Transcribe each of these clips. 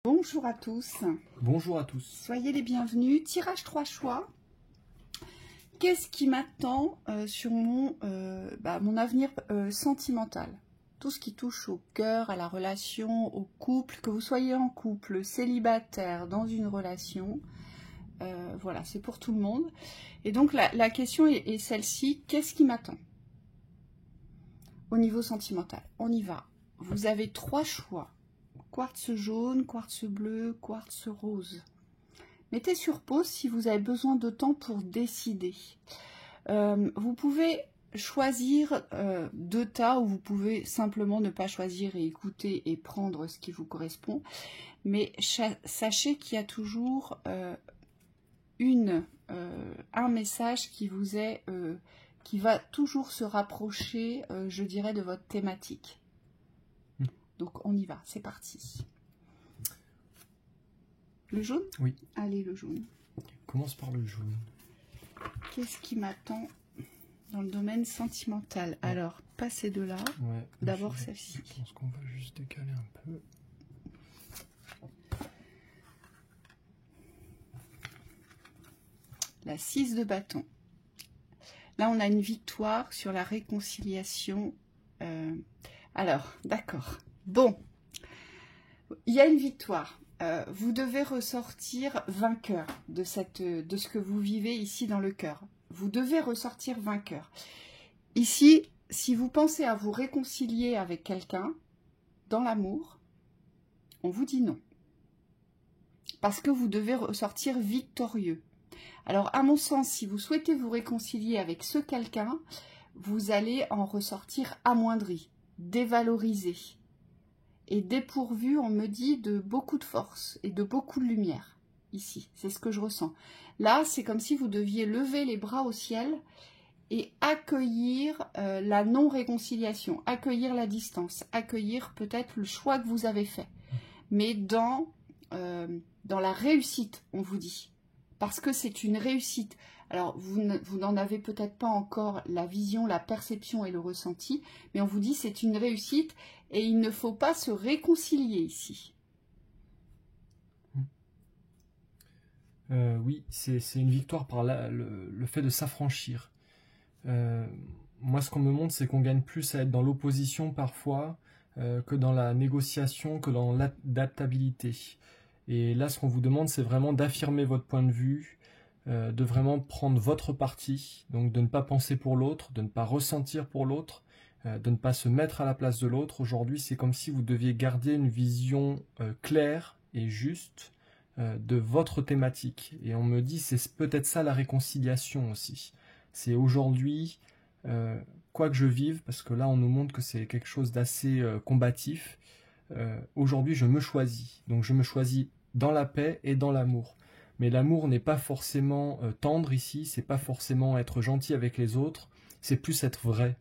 Bonjour à tous. Bonjour à tous. Soyez les bienvenus. Tirage 3 choix. Qu'est-ce qui m'attend sur mon avenir sentimental? Tout ce qui touche au cœur, à la relation, au couple, que vous soyez en couple, célibataire, dans une relation. Voilà, c'est pour tout le monde. Et donc la question est celle-ci. Qu'est-ce qui m'attend au niveau sentimental? On y va. Vous avez 3 choix. Quartz jaune, quartz bleu, quartz rose. Mettez sur pause si vous avez besoin de temps pour décider. Vous pouvez choisir 2 tas ou vous pouvez simplement ne pas choisir et écouter et prendre ce qui vous correspond. Mais sachez qu'il y a toujours un message qui vous est, qui va toujours se rapprocher, je dirais, de votre thématique. Donc on y va, c'est parti. Le jaune? Oui. Allez, le jaune. Commence par le jaune. Qu'est-ce qui m'attend dans le domaine sentimental? Ouais. Alors, pas ces deux-là. Ouais, d'abord celle-ci. Je pense qu'on va juste décaler un peu. La 6 de bâton. Là, on a une victoire sur la réconciliation. Alors, d'accord. Bon, il y a une victoire. Vous devez ressortir vainqueur de ce que vous vivez ici dans le cœur. Vous devez ressortir vainqueur. Ici, si vous pensez à vous réconcilier avec quelqu'un dans l'amour, on vous dit non. Parce que vous devez ressortir victorieux. Alors, à mon sens, si vous souhaitez vous réconcilier avec ce quelqu'un, vous allez en ressortir amoindri, dévalorisé. Et dépourvu, on me dit, de beaucoup de force et de beaucoup de lumière, ici. C'est ce que je ressens. Là, c'est comme si vous deviez lever les bras au ciel et accueillir la non-réconciliation, accueillir la distance, accueillir peut-être le choix que vous avez fait. Mais dans la réussite, on vous dit. Parce que c'est une réussite. Alors, vous n'en avez peut-être pas encore la vision, la perception et le ressenti, mais on vous dit c'est une réussite et il ne faut pas se réconcilier ici. Oui, c'est une victoire par le fait de s'affranchir. Moi, ce qu'on me montre, c'est qu'on gagne plus à être dans l'opposition parfois que dans la négociation, que dans l'adaptabilité. Et là, ce qu'on vous demande, c'est vraiment d'affirmer votre point de vue, de vraiment prendre votre parti, donc de ne pas penser pour l'autre, de ne pas ressentir pour l'autre, de ne pas se mettre à la place de l'autre. Aujourd'hui, c'est comme si vous deviez garder une vision claire et juste de votre thématique. Et on me dit, c'est peut-être ça la réconciliation aussi. C'est aujourd'hui, quoi que je vive, parce que là, on nous montre que c'est quelque chose d'assez combatif. Aujourd'hui, je me choisis. Donc, je me choisis dans la paix et dans l'amour. Mais l'amour n'est pas forcément tendre ici, c'est pas forcément être gentil avec les autres, c'est plus être vrai,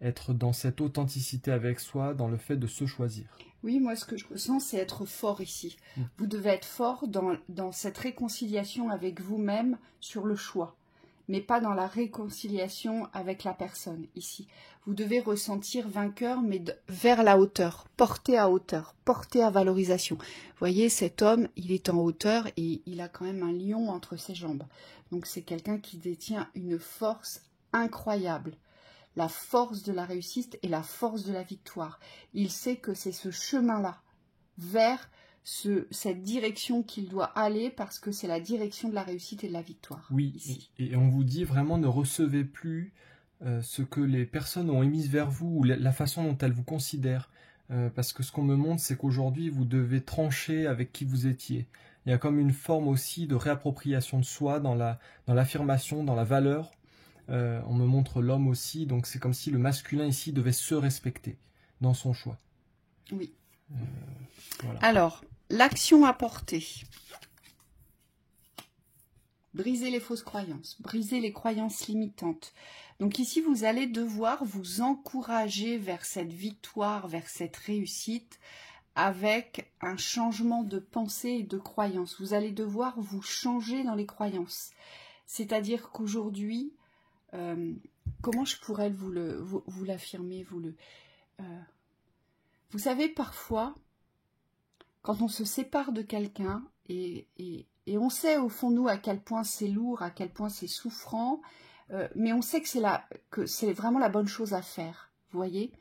être dans cette authenticité avec soi, dans le fait de se choisir. Oui, moi ce que je ressens, c'est être fort ici. Vous devez être fort dans cette réconciliation avec vous-même sur le choix, mais pas dans la réconciliation avec la personne ici. Vous devez ressentir vainqueur, mais vers la hauteur, porté à valorisation. Vous voyez, cet homme, il est en hauteur et il a quand même un lion entre ses jambes. Donc c'est quelqu'un qui détient une force incroyable. La force de la réussite et la force de la victoire. Il sait que c'est ce chemin-là, vers cette direction qu'il doit aller, parce que c'est la direction de la réussite et de la victoire. Oui, ici. Et on vous dit vraiment ne recevez plus ce que les personnes ont émis vers vous, ou la façon dont elles vous considèrent. Parce que ce qu'on me montre, c'est qu'aujourd'hui, vous devez trancher avec qui vous étiez. Il y a comme une forme aussi de réappropriation de soi dans l'affirmation, dans la valeur. On me montre l'homme aussi, donc c'est comme si le masculin ici devait se respecter dans son choix. Oui. Voilà. Alors, l'action à porter. Briser les fausses croyances, briser les croyances limitantes. Donc ici, vous allez devoir vous encourager vers cette victoire, vers cette réussite, avec un changement de pensée et de croyance. Vous allez devoir vous changer dans les croyances. C'est-à-dire qu'aujourd'hui, comment je pourrais vous l'affirmer, vous savez, parfois, quand on se sépare de quelqu'un, et on sait au fond de nous à quel point c'est lourd, à quel point c'est souffrant, mais on sait que c'est vraiment la bonne chose à faire, vous voyez.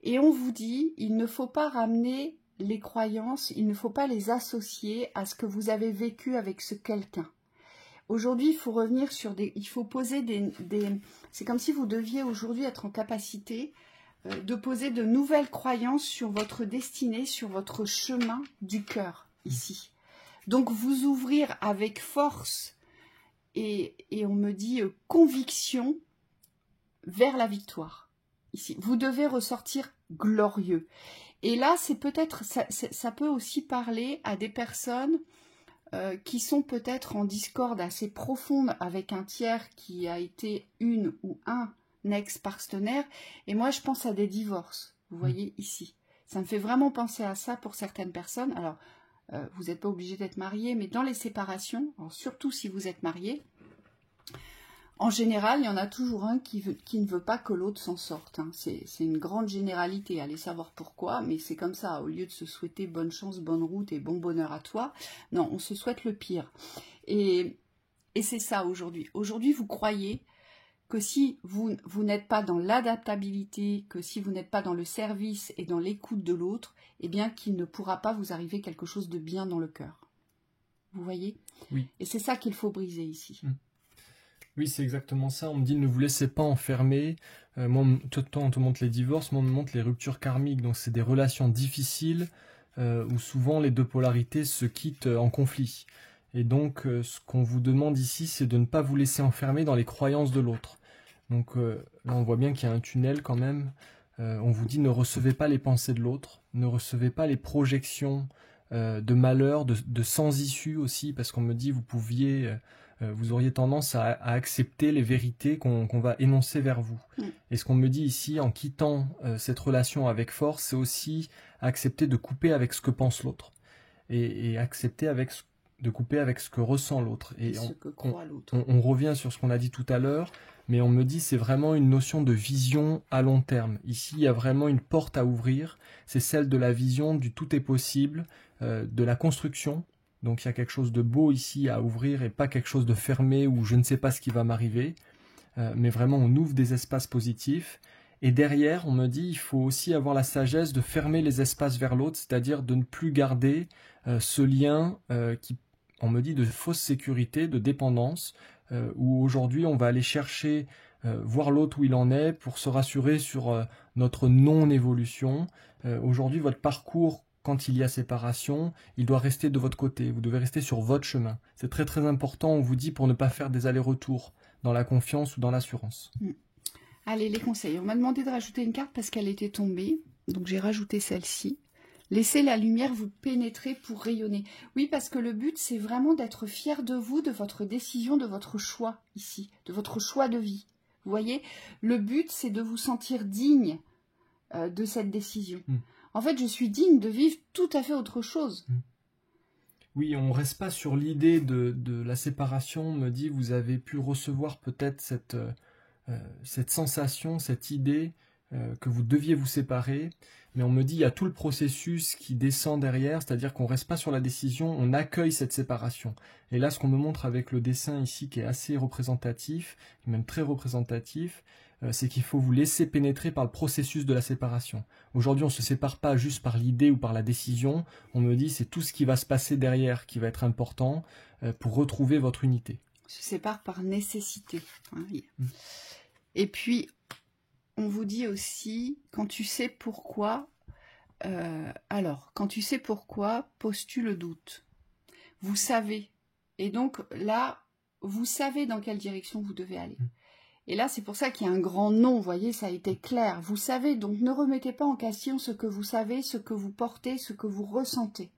Et on vous dit, il ne faut pas ramener les croyances, il ne faut pas les associer à ce que vous avez vécu avec ce quelqu'un. Aujourd'hui, il faut revenir sur il faut poser c'est comme si vous deviez aujourd'hui être en capacité de poser de nouvelles croyances sur votre destinée, sur votre chemin du cœur, ici. Donc, vous ouvrir avec force et on me dit conviction vers la victoire. Ici, vous devez ressortir glorieux. Et là, c'est peut-être, ça peut aussi parler à des personnes qui sont peut-être en discorde assez profonde avec un tiers qui a été une ou un ex-partenaire. Et moi, je pense à des divorces, vous voyez ici. Ça me fait vraiment penser à ça pour certaines personnes. Alors, vous n'êtes pas obligé d'être marié, mais dans les séparations, alors surtout si vous êtes marié, en général, il y en a toujours un qui ne veut pas que l'autre s'en sorte. Hein. C'est une grande généralité, allez savoir pourquoi, mais c'est comme ça. Au lieu de se souhaiter bonne chance, bonne route et bon bonheur à toi, non, on se souhaite le pire. Et c'est ça aujourd'hui. Aujourd'hui, vous croyez que si vous n'êtes pas dans l'adaptabilité, que si vous n'êtes pas dans le service et dans l'écoute de l'autre, eh bien qu'il ne pourra pas vous arriver quelque chose de bien dans le cœur. Vous voyez? Oui. Et c'est ça qu'il faut briser ici. Oui, c'est exactement ça. On me dit ne vous laissez pas enfermer. Moi, tout le temps, on te montre les divorces, moi, on me montre les ruptures karmiques. Donc, c'est des relations difficiles où souvent les deux polarités se quittent en conflit. Et donc, ce qu'on vous demande ici, c'est de ne pas vous laisser enfermer dans les croyances de l'autre. Donc, là, on voit bien qu'il y a un tunnel quand même. On vous dit ne recevez pas les pensées de l'autre, ne recevez pas les projections de malheur, de sans issue aussi, parce qu'on me dit vous auriez tendance à accepter les vérités qu'on va énoncer vers vous. Et ce qu'on me dit ici, en quittant cette relation avec force, c'est aussi accepter de couper avec ce que pense l'autre. Et accepter de couper avec ce que ressent l'autre. Et ce que croit l'autre. On revient sur ce qu'on a dit tout à l'heure, mais on me dit c'est vraiment une notion de vision à long terme. Ici, il y a vraiment une porte à ouvrir. C'est celle de la vision du tout est possible, de la construction. Donc il y a quelque chose de beau ici à ouvrir et pas quelque chose de fermé où je ne sais pas ce qui va m'arriver. Mais vraiment, on ouvre des espaces positifs. Et derrière, on me dit il faut aussi avoir la sagesse de fermer les espaces vers l'autre, c'est-à-dire de ne plus garder ce lien qui, on me dit, de fausse sécurité, de dépendance, où aujourd'hui on va aller chercher, voir l'autre où il en est pour se rassurer sur notre non-évolution. Aujourd'hui, votre parcours, quand il y a séparation, il doit rester de votre côté. Vous devez rester sur votre chemin. C'est très très important, on vous dit, pour ne pas faire des allers-retours dans la confiance ou dans l'assurance. Allez, les conseils. On m'a demandé de rajouter une carte parce qu'elle était tombée. Donc j'ai rajouté celle-ci. Laissez la lumière vous pénétrer pour rayonner. Oui, parce que le but, c'est vraiment d'être fier de vous, de votre décision, de votre choix ici, de votre choix de vie. Vous voyez, le but, c'est de vous sentir digne de cette décision. En fait, je suis digne de vivre tout à fait autre chose. Oui, on ne reste pas sur l'idée de la séparation. On me dit, vous avez pu recevoir peut-être cette sensation, cette idée que vous deviez vous séparer. Mais on me dit, il y a tout le processus qui descend derrière, c'est-à-dire qu'on ne reste pas sur la décision, on accueille cette séparation. Et là, ce qu'on me montre avec le dessin ici, qui est assez représentatif, même très représentatif, c'est qu'il faut vous laisser pénétrer par le processus de la séparation. Aujourd'hui, on ne se sépare pas juste par l'idée ou par la décision. On me dit, c'est tout ce qui va se passer derrière qui va être important pour retrouver votre unité. On se sépare par nécessité. Et puis, on vous dit aussi, quand tu sais pourquoi, quand tu sais pourquoi, poses-tu le doute. Vous savez. Et donc là, vous savez dans quelle direction vous devez aller. Et là, c'est pour ça qu'il y a un grand non, vous voyez, ça a été clair. Vous savez, donc ne remettez pas en question ce que vous savez, ce que vous portez, ce que vous ressentez.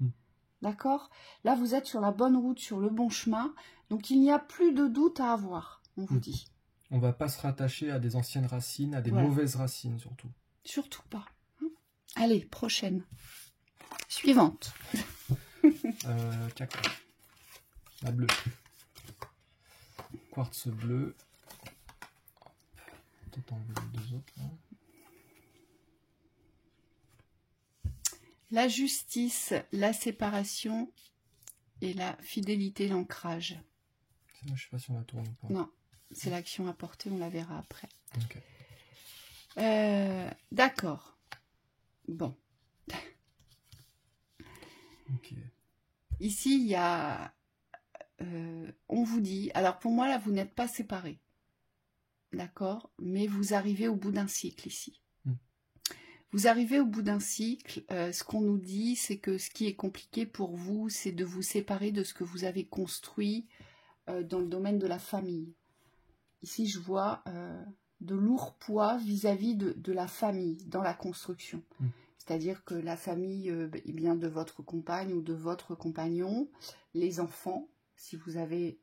D'accord? Là, vous êtes sur la bonne route, sur le bon chemin. Donc, il n'y a plus de doute à avoir, on vous dit. On ne va pas se rattacher à des anciennes racines, à des mauvaises racines surtout. Surtout pas. Allez, prochaine. Suivante. La bleue. Quartz bleu. Peut-être enlever les deux autres. Là. la justice, la séparation et la fidélité, l'ancrage. Je ne sais pas si on la tourne ou pas. Non, c'est l'action à porter, on la verra après. Ok. D'accord. Bon. Ok. Ici, il y a... on vous dit... Alors pour moi, là, vous n'êtes pas séparés. D'accord? Mais vous arrivez au bout d'un cycle ici. Vous arrivez au bout d'un cycle. Ce qu'on nous dit, c'est que ce qui est compliqué pour vous, c'est de vous séparer de ce que vous avez construit dans le domaine de la famille. Ici, je vois de lourds poids vis-à-vis de la famille dans la construction. C'est-à-dire que la famille bien de votre compagne ou de votre compagnon, les enfants, si vous avez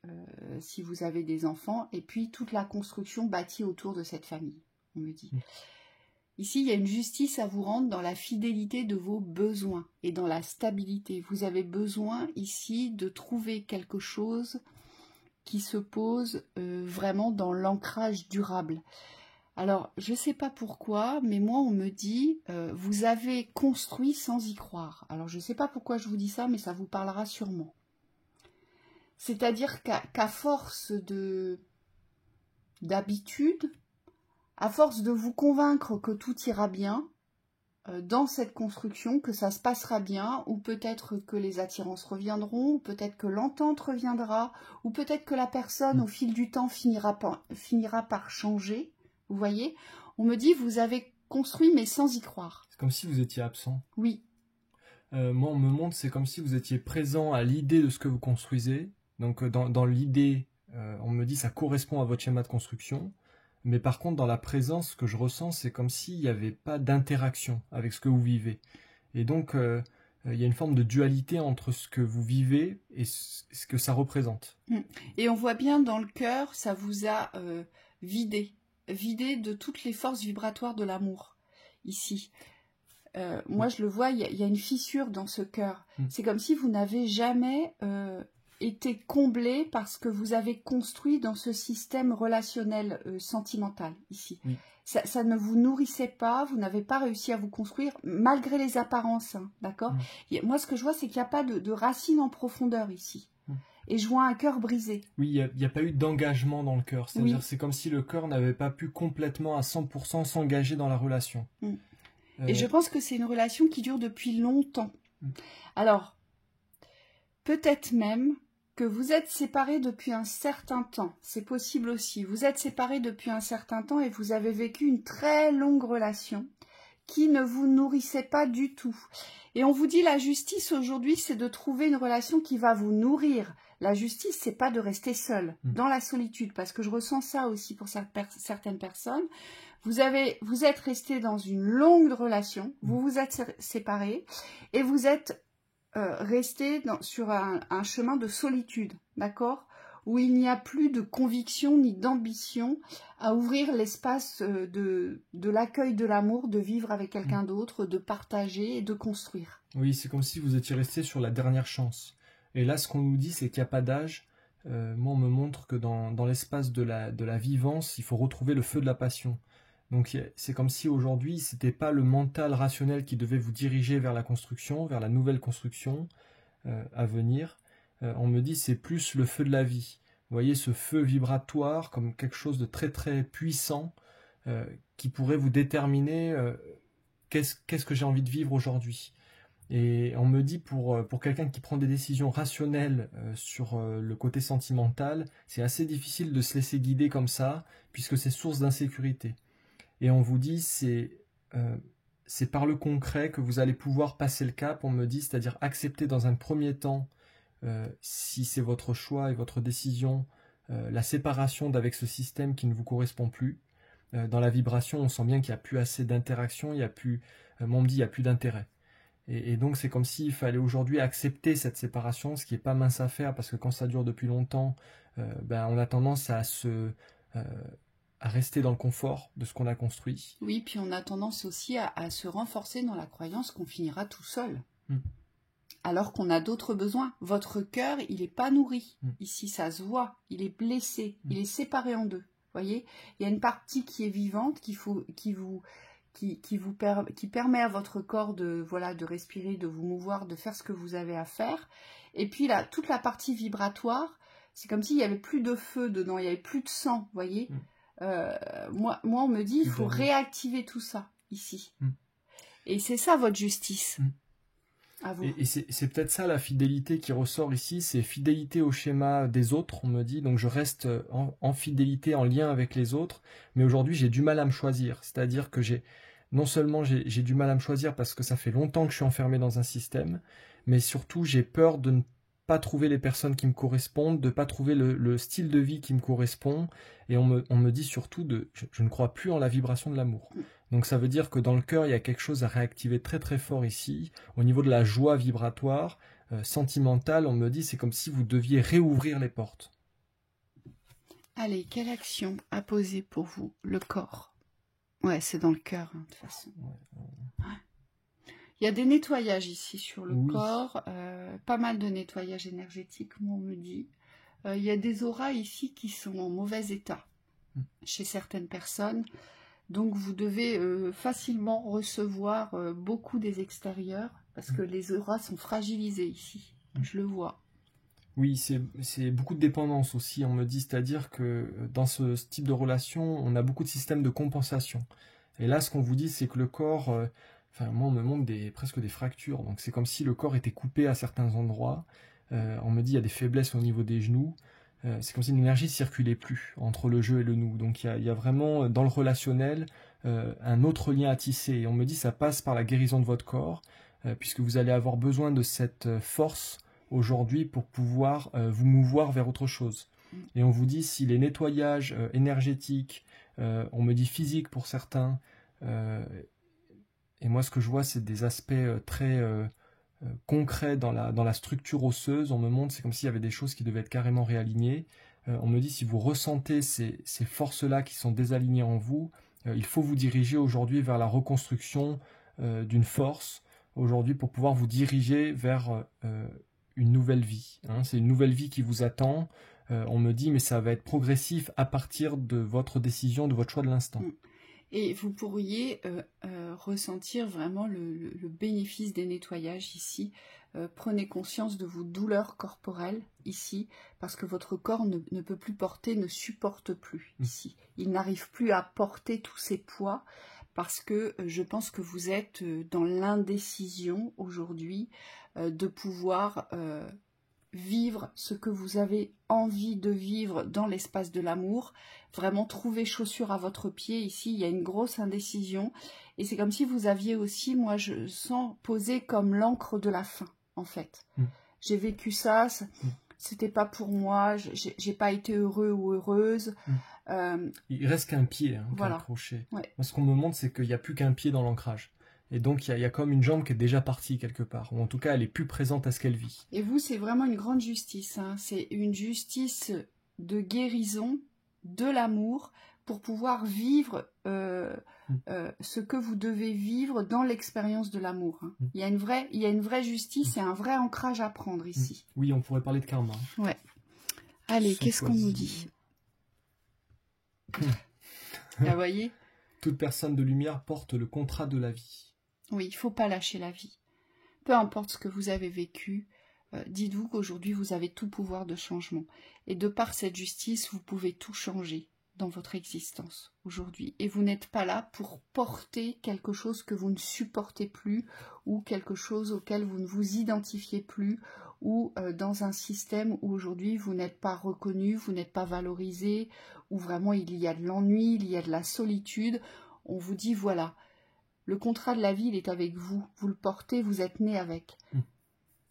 des enfants, et puis toute la construction bâtie autour de cette famille, on me dit. Ici, il y a une justice à vous rendre dans la fidélité de vos besoins et dans la stabilité. Vous avez besoin ici de trouver quelque chose qui se pose vraiment dans l'ancrage durable. Alors, je ne sais pas pourquoi, mais moi, on me dit, vous avez construit sans y croire. Alors, je ne sais pas pourquoi je vous dis ça, mais ça vous parlera sûrement. C'est-à-dire qu'à force d'habitude, à force de vous convaincre que tout ira bien dans cette construction, que ça se passera bien, ou peut-être que les attirances reviendront, ou peut-être que l'entente reviendra, ou peut-être que la personne, au fil du temps, finira par changer. Vous voyez, on me dit, vous avez construit, mais sans y croire. C'est comme si vous étiez absent. Oui. Moi, on me montre, c'est comme si vous étiez présent à l'idée de ce que vous construisez. Donc, dans l'idée, on me dit, ça correspond à votre schéma de construction. Mais par contre, dans la présence, ce que je ressens, c'est comme s'il n'y avait pas d'interaction avec ce que vous vivez. Et donc, il y a une forme de dualité entre ce que vous vivez et ce que ça représente. Et on voit bien dans le cœur, ça vous a vidé de toutes les forces vibratoires de l'amour, ici. Moi, je le vois, il y a une fissure dans ce cœur. C'est comme si vous n'avez jamais été comblé par ce que vous avez construit dans ce système relationnel sentimental, ici. Ça ne vous nourrissait pas, vous n'avez pas réussi à vous construire, malgré les apparences, hein, d'accord? Moi, ce que je vois, c'est qu'il n'y a pas de racines en profondeur, ici. Et je vois un cœur brisé. Oui, il n'y a pas eu d'engagement dans le cœur. C'est-à-dire c'est comme si le cœur n'avait pas pu complètement à 100% s'engager dans la relation. Et je pense que c'est une relation qui dure depuis longtemps. Alors, peut-être même que vous êtes séparés depuis un certain temps. C'est possible aussi. Vous êtes séparés depuis un certain temps et vous avez vécu une très longue relation qui ne vous nourrissait pas du tout. Et on vous dit la justice aujourd'hui, c'est de trouver une relation qui va vous nourrir. La justice, c'est pas de rester seul dans la solitude, parce que je ressens ça aussi pour certaines personnes. Vous êtes resté dans une longue relation, vous vous êtes séparés et vous êtes resté sur un chemin de solitude, d'accord, où il n'y a plus de conviction ni d'ambition à ouvrir l'espace de l'accueil de l'amour, de vivre avec quelqu'un d'autre, de partager et de construire. Oui, c'est comme si vous étiez resté sur la dernière chance. Et là, ce qu'on nous dit, c'est qu'il n'y a pas d'âge. Moi, on me montre que dans l'espace de la vivance, il faut retrouver le feu de la passion. Donc, c'est comme si aujourd'hui, ce n'était pas le mental rationnel qui devait vous diriger vers la construction, vers la nouvelle construction à venir. On me dit c'est plus le feu de la vie. Vous voyez ce feu vibratoire comme quelque chose de très très puissant qui pourrait vous déterminer qu'est-ce que j'ai envie de vivre aujourd'hui. Et on me dit pour quelqu'un qui prend des décisions rationnelles sur le côté sentimental, c'est assez difficile de se laisser guider comme ça, puisque c'est source d'insécurité. Et on vous dit c'est par le concret que vous allez pouvoir passer le cap, on me dit, c'est-à-dire accepter dans un premier temps, si c'est votre choix et votre décision, la séparation d'avec ce système qui ne vous correspond plus. Dans la vibration, on sent bien qu'il n'y a plus assez d'interaction, il y a plus, on me dit il n'y a plus d'intérêt. Et donc c'est comme s'il fallait aujourd'hui accepter cette séparation, ce qui n'est pas mince à faire, parce que quand ça dure depuis longtemps, on a tendance à rester dans le confort de ce qu'on a construit. Oui, puis on a tendance aussi à se renforcer dans la croyance qu'on finira tout seul. Alors qu'on a d'autres besoins. Votre cœur, il n'est pas nourri. Ici, ça se voit. Il est blessé. Il est séparé en deux. Voyez, il y a une partie qui est vivante, qui qui permet à votre corps de, voilà, de respirer, de vous mouvoir, de faire ce que vous avez à faire. Et puis là, toute la partie vibratoire, c'est comme s'il n'y avait plus de feu dedans, il n'y avait plus de sang, vous voyez. Moi, on me dit, il faut réactiver tout ça, ici. Et c'est ça, votre justice. À vous. Et c'est peut-être ça, la fidélité qui ressort ici, c'est fidélité au schéma des autres, on me dit. Donc je reste en fidélité, en lien avec les autres, mais aujourd'hui, j'ai du mal à me choisir. C'est-à-dire que non seulement j'ai du mal à me choisir parce que ça fait longtemps que je suis enfermé dans un système, mais surtout, j'ai peur de ne pas trouver les personnes qui me correspondent, de ne pas trouver le style de vie qui me correspond. Et on me dit surtout, je ne crois plus en la vibration de l'amour. Donc ça veut dire que dans le cœur, il y a quelque chose à réactiver très très fort ici. Au niveau de la joie vibratoire, sentimentale, on me dit, c'est comme si vous deviez réouvrir les portes. Allez, quelle action a posé pour vous le corps? Ouais, c'est dans le cœur, hein, de toute façon. Ouais. Il y a des nettoyages ici sur le corps, pas mal de nettoyages énergétiques, moi on me dit. Il y a des auras ici qui sont en mauvais état chez certaines personnes. Donc vous devez facilement recevoir beaucoup des extérieurs parce que les auras sont fragilisées ici. Je le vois. Oui, c'est beaucoup de dépendance aussi, on me dit. C'est-à-dire que dans ce type de relation, on a beaucoup de systèmes de compensation. Et là, ce qu'on vous dit, c'est que le corps... moi, on me montre presque des fractures. Donc c'est comme si le corps était coupé à certains endroits. On me dit il y a des faiblesses au niveau des genoux. C'est comme si l'énergie ne circulait plus entre le je et le nous. Donc il y a vraiment dans le relationnel un autre lien à tisser. Et on me dit ça passe par la guérison de votre corps, puisque vous allez avoir besoin de cette force aujourd'hui pour pouvoir vous mouvoir vers autre chose. Et on vous dit si les nettoyages énergétiques, on me dit physiques pour certains, et moi ce que je vois c'est des aspects très... concret dans la structure osseuse, on me montre, c'est comme s'il y avait des choses qui devaient être carrément réalignées. On me dit, si vous ressentez ces forces-là qui sont désalignées en vous, il faut vous diriger aujourd'hui vers la reconstruction d'une force, aujourd'hui pour pouvoir vous diriger vers une nouvelle vie. Hein. C'est une nouvelle vie qui vous attend. On me dit, mais ça va être progressif à partir de votre décision, de votre choix de l'instant. Et vous pourriez ressentir vraiment le bénéfice des nettoyages ici. Prenez conscience de vos douleurs corporelles ici, parce que votre corps ne peut plus porter, ne supporte plus ici. Il n'arrive plus à porter tous ses poids, parce que je pense que vous êtes dans l'indécision aujourd'hui de pouvoir... vivre ce que vous avez envie de vivre dans l'espace de l'amour, vraiment trouver chaussure à votre pied. Ici, il y a une grosse indécision et c'est comme si vous aviez aussi, moi je sens, posé comme l'encre de la fin, en fait. J'ai vécu ça, c'était pas pour moi, j'ai pas été heureux ou heureuse. Il reste qu'un pied voilà. accroché. Ouais. Ce qu'on me montre, c'est qu'il n'y a plus qu'un pied dans l'ancrage. Et donc, il y a comme une jambe qui est déjà partie quelque part. Ou en tout cas, elle est plus présente à ce qu'elle vit. Et vous, c'est vraiment une grande justice. Hein. C'est une justice de guérison, de l'amour, pour pouvoir vivre ce que vous devez vivre dans l'expérience de l'amour. Hein. Il y a une vraie justice et un vrai ancrage à prendre ici. Oui, on pourrait parler de karma. Ouais. Allez, qu'est-ce qu'on nous dit? Vous voyez? Toute personne de lumière porte le contrat de la vie. Oui, il ne faut pas lâcher la vie. Peu importe ce que vous avez vécu, dites-vous qu'aujourd'hui vous avez tout pouvoir de changement. Et de par cette justice, vous pouvez tout changer dans votre existence aujourd'hui. Et vous n'êtes pas là pour porter quelque chose que vous ne supportez plus ou quelque chose auquel vous ne vous identifiez plus ou dans un système où aujourd'hui vous n'êtes pas reconnu, vous n'êtes pas valorisé, où vraiment il y a de l'ennui, il y a de la solitude. On vous dit voilà, le contrat de la vie, il est avec vous. Vous le portez, vous êtes né avec.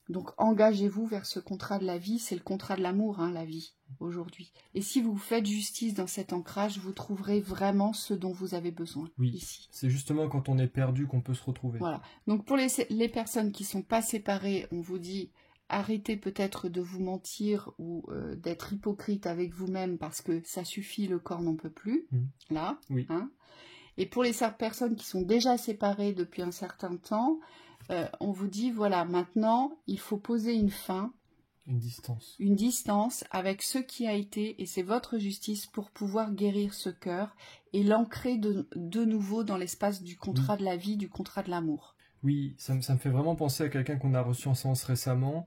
Donc engagez-vous vers ce contrat de la vie. C'est le contrat de l'amour, hein, la vie, aujourd'hui. Et si vous faites justice dans cet ancrage, vous trouverez vraiment ce dont vous avez besoin ici. C'est justement quand on est perdu qu'on peut se retrouver. Voilà. Donc pour les personnes qui ne sont pas séparées, on vous dit arrêtez peut-être de vous mentir ou d'être hypocrite avec vous-même parce que ça suffit, le corps n'en peut plus. Là, hein. Et pour les personnes qui sont déjà séparées depuis un certain temps, on vous dit, voilà, maintenant, il faut poser une fin Une distance avec ce qui a été, et c'est votre justice pour pouvoir guérir ce cœur et l'ancrer de nouveau dans l'espace du contrat de la vie, du contrat de l'amour. Oui, ça me fait vraiment penser à quelqu'un qu'on a reçu en séance récemment.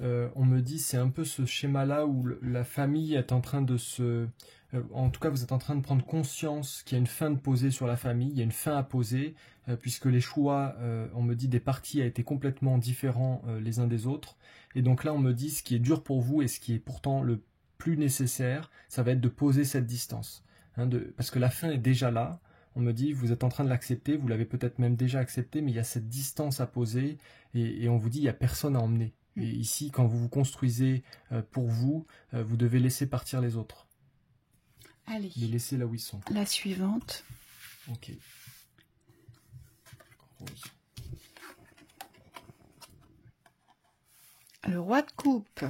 On me dit, c'est un peu ce schéma-là où la famille est en train de se... en tout cas, vous êtes en train de prendre conscience qu'il y a une fin de poser sur la famille, il y a une fin à poser, puisque les choix, on me dit, des partis a été complètement différents les uns des autres. Et donc là, on me dit, ce qui est dur pour vous et ce qui est pourtant le plus nécessaire, ça va être de poser cette distance. Parce que la fin est déjà là. On me dit, vous êtes en train de l'accepter, vous l'avez peut-être même déjà accepté, mais il y a cette distance à poser et on vous dit, il n'y a personne à emmener. Et ici, quand vous vous construisez pour vous, vous devez laisser partir les autres. Allez. Les laisser là où ils sont. La suivante. Ok. Le roi de coupe.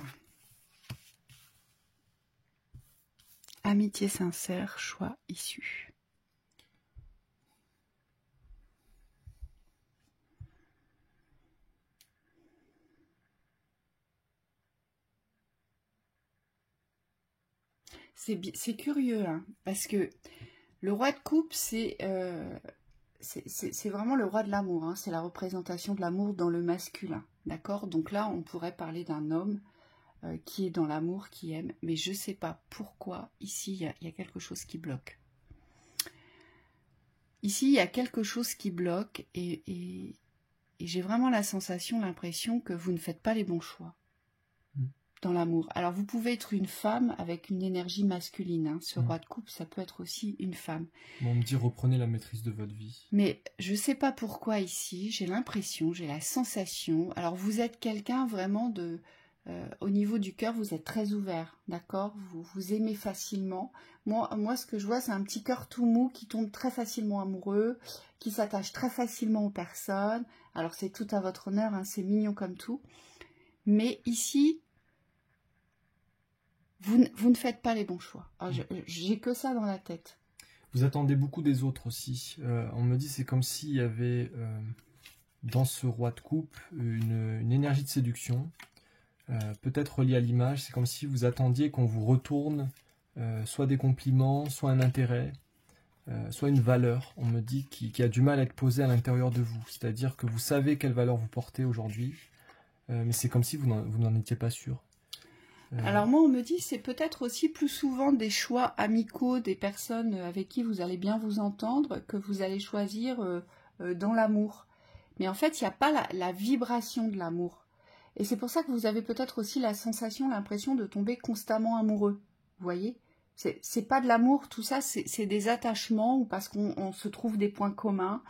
Amitié sincère, choix issu. C'est curieux, hein, parce que le roi de coupe, c'est vraiment le roi de l'amour, hein, c'est la représentation de l'amour dans le masculin, d'accord? Donc là, on pourrait parler d'un homme qui est dans l'amour, qui aime, mais je ne sais pas pourquoi, ici, il y a quelque chose qui bloque. Ici, il y a quelque chose qui bloque, et j'ai vraiment la sensation, l'impression que vous ne faites pas les bons choix dans l'amour. Alors, vous pouvez être une femme avec une énergie masculine. Hein. Ce roi de coupe, ça peut être aussi une femme. Bon, on me dit, reprenez la maîtrise de votre vie. Mais je ne sais pas pourquoi ici, j'ai l'impression, j'ai la sensation... Alors, vous êtes quelqu'un vraiment de... au niveau du cœur, vous êtes très ouvert, d'accord? Vous aimez facilement. Moi, ce que je vois, c'est un petit cœur tout mou qui tombe très facilement amoureux, qui s'attache très facilement aux personnes. Alors, c'est tout à votre honneur, hein, c'est mignon comme tout. Mais ici... Vous ne faites pas les bons choix. J'ai que ça dans la tête. Vous attendez beaucoup des autres aussi. On me dit c'est comme s'il y avait dans ce roi de coupe une énergie de séduction, peut-être reliée à l'image. C'est comme si vous attendiez qu'on vous retourne soit des compliments, soit un intérêt, soit une valeur. On me dit qui a du mal à être posée à l'intérieur de vous. C'est-à-dire que vous savez quelle valeur vous portez aujourd'hui, mais c'est comme si vous n'en étiez pas sûr. Alors moi, on me dit c'est peut-être aussi plus souvent des choix amicaux, des personnes avec qui vous allez bien vous entendre, que vous allez choisir dans l'amour. Mais en fait, il n'y a pas la vibration de l'amour. Et c'est pour ça que vous avez peut-être aussi la sensation, l'impression de tomber constamment amoureux. Vous voyez ? C'est pas de l'amour, tout ça, c'est des attachements ou parce qu'on se trouve des points communs.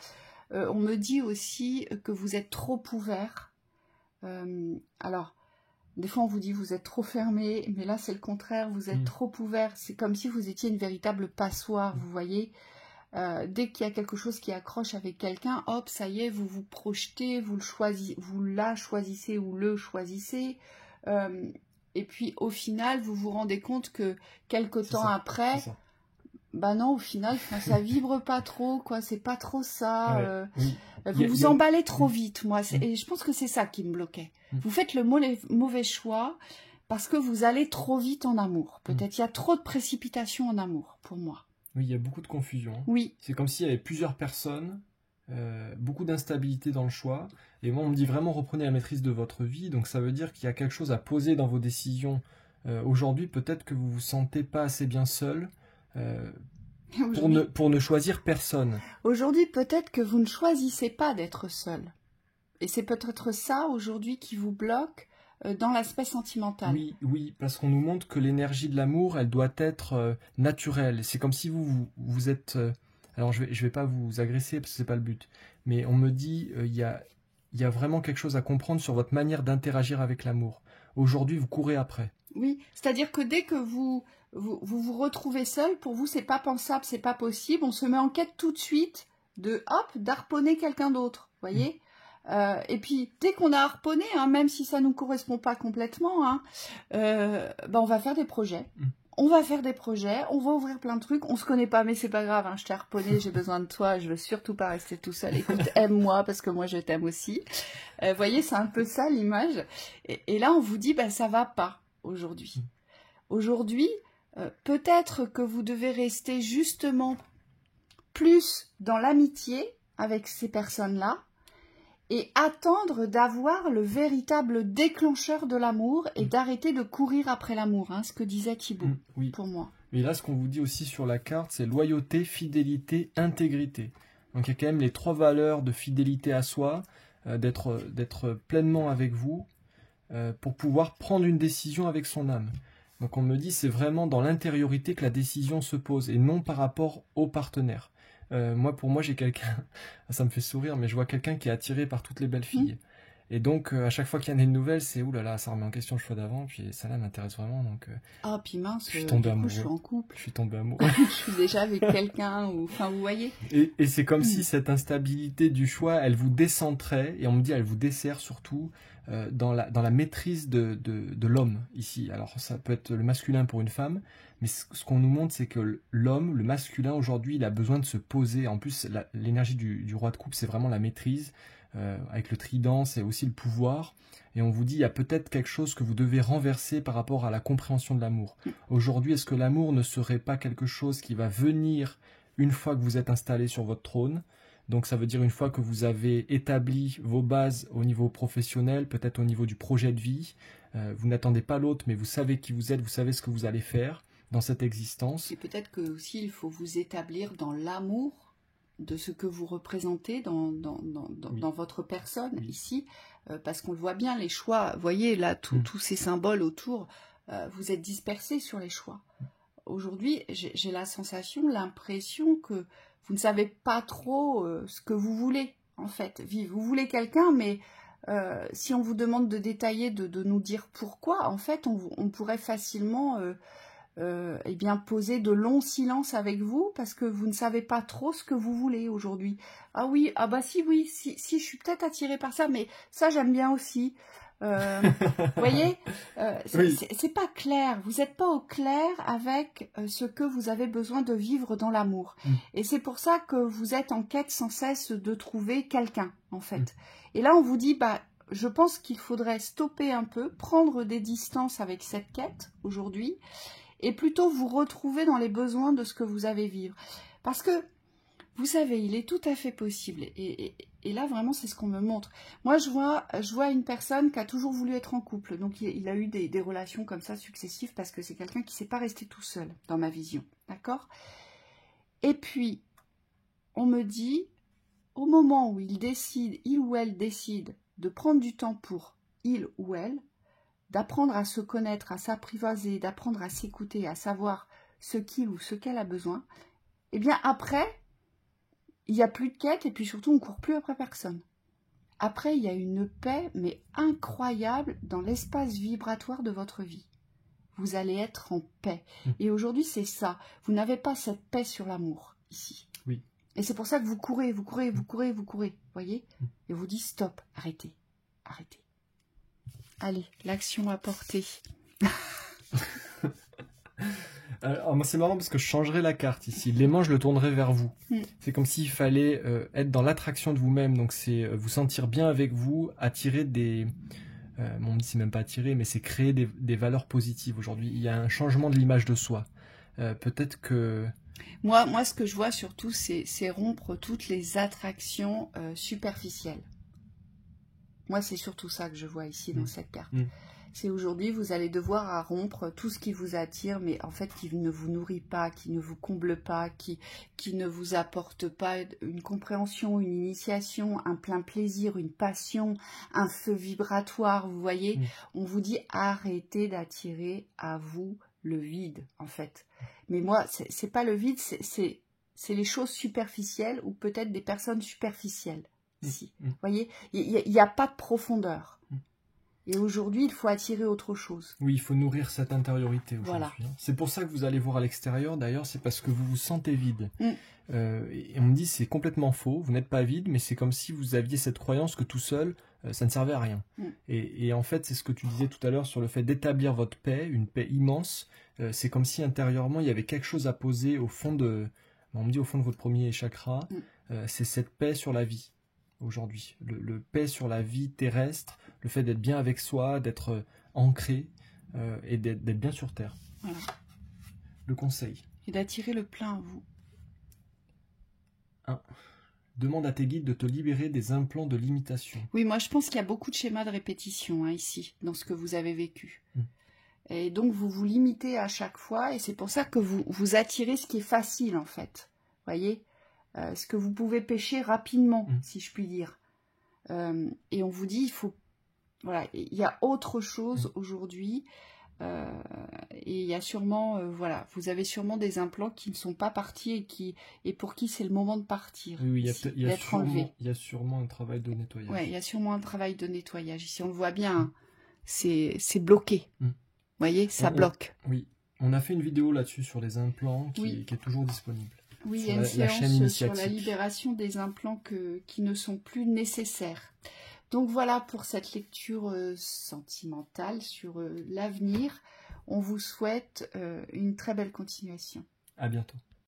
On me dit aussi que vous êtes trop ouvert. Alors... Des fois, on vous dit vous êtes trop fermé, mais là, c'est le contraire, vous êtes trop ouvert. C'est comme si vous étiez une véritable passoire, vous voyez. Dès qu'il y a quelque chose qui accroche avec quelqu'un, hop, ça y est, vous vous projetez, vous la choisissez ou le choisissez. Et puis, au final, vous vous rendez compte que quelques temps après... Bah non, au final, ça vibre pas trop, quoi. C'est pas trop ça. Ouais. Vous vous emballez trop vite, moi. Et je pense que c'est ça qui me bloquait. Vous faites le mauvais choix parce que vous allez trop vite en amour. Peut-être il y a trop de précipitation en amour, pour moi. Oui, il y a beaucoup de confusion. Oui. C'est comme s'il y avait plusieurs personnes, beaucoup d'instabilité dans le choix. Et moi, on me dit vraiment reprenez la maîtrise de votre vie. Donc ça veut dire qu'il y a quelque chose à poser dans vos décisions. Aujourd'hui, peut-être que vous vous sentez pas assez bien seul. Pour ne choisir personne. Aujourd'hui, peut-être que vous ne choisissez pas d'être seul. Et c'est peut-être ça, aujourd'hui, qui vous bloque dans l'aspect sentimental. Oui, parce qu'on nous montre que l'énergie de l'amour, elle doit être naturelle. C'est comme si vous êtes... alors, je vais pas vous agresser, parce que c'est pas le but. Mais on me dit, il y a vraiment quelque chose à comprendre sur votre manière d'interagir avec l'amour. Aujourd'hui, vous courez après. Oui, c'est-à-dire que dès que vous retrouvez seul, pour vous, c'est pas pensable, c'est pas possible. On se met en quête tout de suite d'harponner quelqu'un d'autre, voyez. Et puis, dès qu'on a harponné, hein, même si ça nous correspond pas complètement, hein, on va faire des projets. on va faire des projets, on va ouvrir plein de trucs, on se connaît pas, mais c'est pas grave, hein, je t'ai harponné, j'ai besoin de toi, je veux surtout pas rester tout seul. Écoute, aime-moi parce que moi je t'aime aussi. Vous voyez, c'est un peu ça l'image. Et là, on vous dit, bah, ça va pas aujourd'hui. Aujourd'hui, peut-être que vous devez rester justement plus dans l'amitié avec ces personnes-là, et attendre d'avoir le véritable déclencheur de l'amour et d'arrêter de courir après l'amour, hein, ce que disait Thibaut, oui. pour moi. Mais là, ce qu'on vous dit aussi sur la carte, c'est loyauté, fidélité, intégrité. Donc il y a quand même les 3 valeurs de fidélité à soi, d'être pleinement avec vous, pour pouvoir prendre une décision avec son âme. Donc on me dit, c'est vraiment dans l'intériorité que la décision se pose, et non par rapport au partenaire. Pour moi, j'ai quelqu'un, ça me fait sourire, mais je vois quelqu'un qui est attiré par toutes les belles filles. Et donc, à chaque fois qu'il y en a une nouvelle, c'est oulala, ça remet en question le choix d'avant, puis ça là m'intéresse vraiment. Donc, puis mince, je suis tombé amoureux. Je suis en couple. Je suis tombé amoureux. Je suis déjà avec quelqu'un, enfin, vous voyez. Et c'est comme si cette instabilité du choix, elle vous décentrait, et on me dit, elle vous dessert surtout dans la maîtrise de l'homme ici. Alors, ça peut être le masculin pour une femme, mais ce qu'on nous montre, c'est que l'homme, le masculin aujourd'hui, il a besoin de se poser. En plus, l'énergie du roi de coupe, c'est vraiment la maîtrise. Avec le trident, c'est aussi le pouvoir. Et on vous dit, il y a peut-être quelque chose que vous devez renverser par rapport à la compréhension de l'amour. Aujourd'hui, est-ce que l'amour ne serait pas quelque chose qui va venir une fois que vous êtes installé sur votre trône? Donc ça veut dire une fois que vous avez établi vos bases au niveau professionnel, peut-être au niveau du projet de vie, vous n'attendez pas l'autre, mais vous savez qui vous êtes, vous savez ce que vous allez faire dans cette existence. Et peut-être que aussi il faut vous établir dans l'amour de ce que vous représentez dans votre personne ici, parce qu'on le voit bien, les choix, vous voyez là, tous ces symboles autour, vous êtes dispersés sur les choix. Aujourd'hui, j'ai la sensation, l'impression que vous ne savez pas trop ce que vous voulez, en fait, vivre. Vous voulez quelqu'un, mais si on vous demande de détailler, de nous dire pourquoi, en fait, on pourrait facilement poser de longs silences avec vous parce que vous ne savez pas trop ce que vous voulez aujourd'hui. Ah oui, ah bah si, je suis peut-être attirée par ça, mais ça j'aime bien aussi. Vous voyez, c'est pas clair, vous n'êtes pas au clair avec ce que vous avez besoin de vivre dans l'amour. Et c'est pour ça que vous êtes en quête sans cesse de trouver quelqu'un, en fait. Et là, on vous dit, je pense qu'il faudrait stopper un peu, prendre des distances avec cette quête aujourd'hui, et plutôt vous retrouver dans les besoins de ce que vous avez vivre. Parce que, vous savez, il est tout à fait possible, et là vraiment c'est ce qu'on me montre. Moi je vois une personne qui a toujours voulu être en couple, donc il a eu des relations comme ça successives, parce que c'est quelqu'un qui ne s'est pas resté tout seul, dans ma vision, d'accord? Et puis, on me dit, au moment où il ou elle décide de prendre du temps pour il ou elle, d'apprendre à se connaître, à s'apprivoiser, d'apprendre à s'écouter, à savoir ce qu'il ou ce qu'elle a besoin, et bien après, il n'y a plus de quête et puis surtout on ne court plus après personne. Après, il y a une paix, mais incroyable, dans l'espace vibratoire de votre vie. Vous allez être en paix. Et aujourd'hui, c'est ça. Vous n'avez pas cette paix sur l'amour, ici. Oui. Et c'est pour ça que vous courez, voyez? Et vous dites stop, arrêtez, arrêtez. Allez, l'action à porter. Alors, moi, c'est marrant parce que je changerais la carte ici. L'aimant, je le tournerais vers vous. C'est comme s'il fallait être dans l'attraction de vous-même. Donc, c'est vous sentir bien avec vous, attirer des... on dit c'est même pas attirer, mais c'est créer des valeurs positives aujourd'hui. Il y a un changement de l'image de soi. Peut-être que... Moi, ce que je vois surtout, c'est rompre toutes les attractions superficielles. Moi, c'est surtout ça que je vois ici dans cette carte. C'est aujourd'hui, vous allez devoir rompre tout ce qui vous attire, mais en fait, qui ne vous nourrit pas, qui ne vous comble pas, qui ne vous apporte pas une compréhension, une initiation, un plein plaisir, une passion, un feu vibratoire, vous voyez. On vous dit, arrêtez d'attirer à vous le vide, en fait. Mais moi, c'est pas le vide, c'est les choses superficielles ou peut-être des personnes superficielles, ici. Vous voyez, il n'y a pas de profondeur. Et aujourd'hui, il faut attirer autre chose. Oui, il faut nourrir cette intériorité aujourd'hui. Voilà. C'est pour ça que vous allez voir à l'extérieur, d'ailleurs, c'est parce que vous vous sentez vide. Et on me dit c'est complètement faux, vous n'êtes pas vide, mais c'est comme si vous aviez cette croyance que tout seul, ça ne servait à rien. Et en fait, c'est ce que tu disais tout à l'heure sur le fait d'établir votre paix, une paix immense. C'est comme si intérieurement, il y avait quelque chose à poser au fond de... On me dit au fond de votre premier chakra, c'est cette paix sur la vie aujourd'hui. Le paix sur la vie terrestre, le fait d'être bien avec soi, d'être ancré et d'être bien sur Terre. Voilà. Le conseil. Et d'attirer le plein à vous. 1. Demande à tes guides de te libérer des implants de limitation. Oui, moi je pense qu'il y a beaucoup de schémas de répétition ici, dans ce que vous avez vécu. Et donc vous vous limitez à chaque fois, et c'est pour ça que vous attirez ce qui est facile en fait. Voyez, ce que vous pouvez pêcher rapidement, si je puis dire. Et on vous dit, il faut, voilà, il y a autre chose aujourd'hui. Et il y a sûrement, voilà, vous avez sûrement des implants qui ne sont pas partis et pour qui c'est le moment de partir. Oui, il y a sûrement un travail de nettoyage. Oui, il y a sûrement un travail de nettoyage. Ici, on le voit bien, c'est bloqué. Vous voyez, ça bloque. Oui, on a fait une vidéo là-dessus sur les implants qui est toujours disponible. Oui, il y a une séance sur la libération des implants qui ne sont plus nécessaires. Donc voilà pour cette lecture sentimentale sur l'avenir. On vous souhaite une très belle continuation. À bientôt.